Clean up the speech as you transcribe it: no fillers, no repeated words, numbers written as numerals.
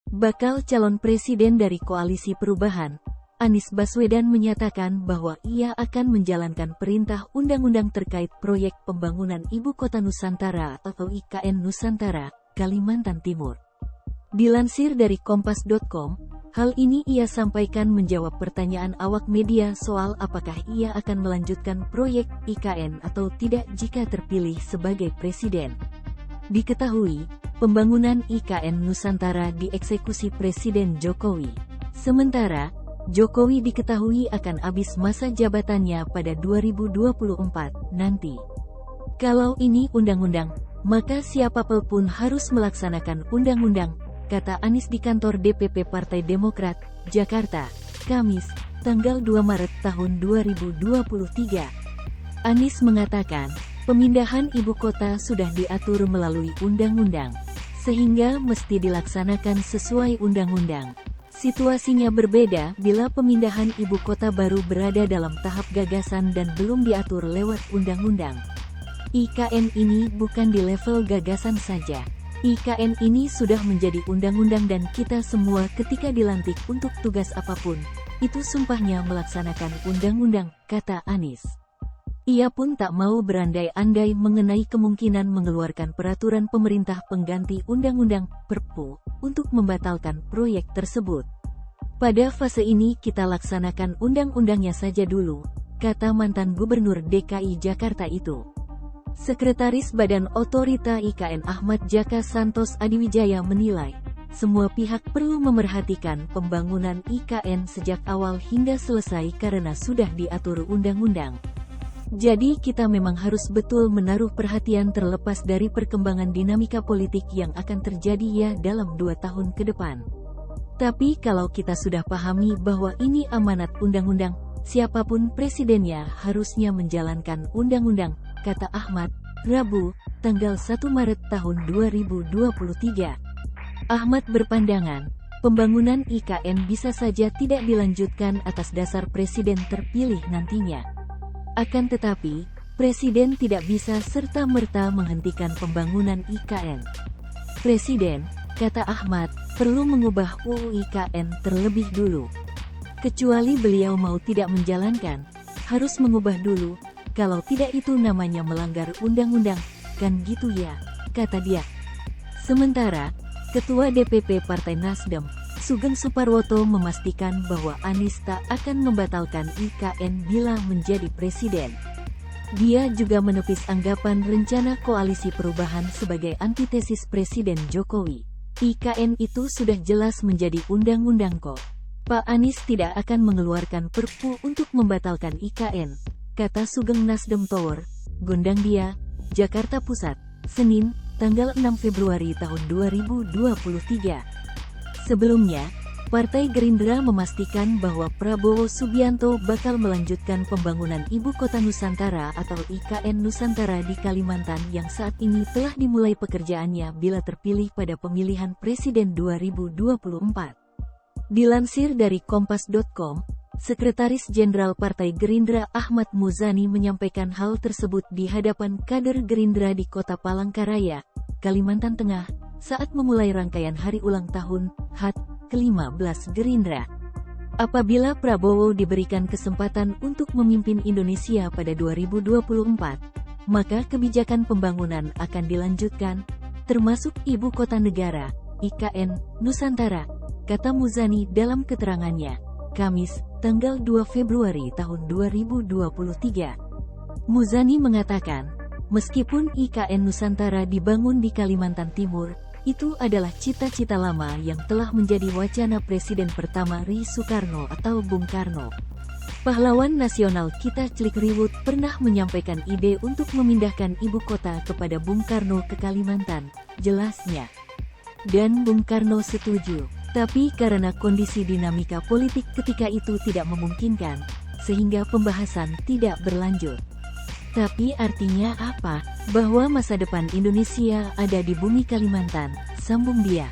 Bakal calon presiden dari Koalisi Perubahan, Anies Baswedan menyatakan bahwa ia akan menjalankan perintah undang-undang terkait proyek pembangunan Ibu Kota Nusantara atau IKN Nusantara, Kalimantan Timur. Dilansir dari Kompas.com, hal ini ia sampaikan menjawab pertanyaan awak media soal apakah ia akan melanjutkan proyek IKN atau tidak jika terpilih sebagai presiden. Diketahui, pembangunan IKN Nusantara dieksekusi Presiden Jokowi. Sementara, Jokowi diketahui akan habis masa jabatannya pada 2024 nanti. Kalau ini undang-undang, maka siapapun harus melaksanakan undang-undang, kata Anies di kantor DPP Partai Demokrat, Jakarta, Kamis, tanggal 2 Maret tahun 2023. Anies mengatakan, pemindahan ibu kota sudah diatur melalui undang-undang, sehingga mesti dilaksanakan sesuai undang-undang. Situasinya berbeda bila pemindahan ibu kota baru berada dalam tahap gagasan dan belum diatur lewat undang-undang. IKN ini bukan di level gagasan saja. IKN ini sudah menjadi undang-undang dan kita semua ketika dilantik untuk tugas apapun, itu sumpahnya melaksanakan undang-undang, kata Anies. Ia pun tak mau berandai-andai mengenai kemungkinan mengeluarkan peraturan pemerintah pengganti undang-undang Perpu untuk membatalkan proyek tersebut. Pada fase ini kita laksanakan undang-undangnya saja dulu, kata mantan Gubernur DKI Jakarta itu. Sekretaris Badan Otorita IKN Ahmad Jaka Santos Adiwijaya menilai, semua pihak perlu memerhatikan pembangunan IKN sejak awal hingga selesai karena sudah diatur undang-undang. Jadi kita memang harus betul menaruh perhatian terlepas dari perkembangan dinamika politik yang akan terjadi ya dalam 2 tahun ke depan. Tapi kalau kita sudah pahami bahwa ini amanat undang-undang, siapapun presidennya harusnya menjalankan undang-undang, kata Ahmad, Rabu, tanggal 1 Maret tahun 2023. Ahmad berpandangan, pembangunan IKN bisa saja tidak dilanjutkan atas dasar presiden terpilih nantinya. Akan tetapi, Presiden tidak bisa serta-merta menghentikan pembangunan IKN. Presiden, kata Ahmad, perlu mengubah UU IKN terlebih dulu. Kecuali beliau mau tidak menjalankan, harus mengubah dulu, kalau tidak itu namanya melanggar undang-undang, kan gitu ya, kata dia. Sementara, Ketua DPP Partai Nasdem, Sugeng Suparwoto memastikan bahwa Anies tak akan membatalkan IKN bila menjadi presiden. Dia juga menepis anggapan rencana Koalisi Perubahan sebagai antitesis Presiden Jokowi. IKN itu sudah jelas menjadi undang-undang kok. Pak Anies tidak akan mengeluarkan Perpu untuk membatalkan IKN, kata Sugeng Nasdem Tower, Gondangdia, Jakarta Pusat, Senin, tanggal 6 Februari tahun 2023. Sebelumnya, Partai Gerindra memastikan bahwa Prabowo Subianto bakal melanjutkan pembangunan Ibu Kota Nusantara atau IKN Nusantara di Kalimantan yang saat ini telah dimulai pekerjaannya bila terpilih pada pemilihan Presiden 2024. Dilansir dari Kompas.com, Sekretaris Jenderal Partai Gerindra Ahmad Muzani menyampaikan hal tersebut di hadapan kader Gerindra di Kota Palangkaraya, Kalimantan Tengah, saat memulai rangkaian hari ulang tahun HUT ke-15 Gerindra. Apabila Prabowo diberikan kesempatan untuk memimpin Indonesia pada 2024, maka kebijakan pembangunan akan dilanjutkan, termasuk Ibu Kota Negara, IKN, Nusantara, kata Muzani dalam keterangannya, Kamis, tanggal 2 Februari tahun 2023. Muzani mengatakan, meskipun IKN Nusantara dibangun di Kalimantan Timur, itu adalah cita-cita lama yang telah menjadi wacana Presiden pertama Ri Soekarno atau Bung Karno. Pahlawan nasional kita Clikriwut pernah menyampaikan ide untuk memindahkan ibu kota kepada Bung Karno ke Kalimantan, jelasnya. Dan Bung Karno setuju, tapi karena kondisi dinamika politik ketika itu tidak memungkinkan, sehingga pembahasan tidak berlanjut. Tapi artinya apa? Bahwa masa depan Indonesia ada di bumi Kalimantan, sambung dia.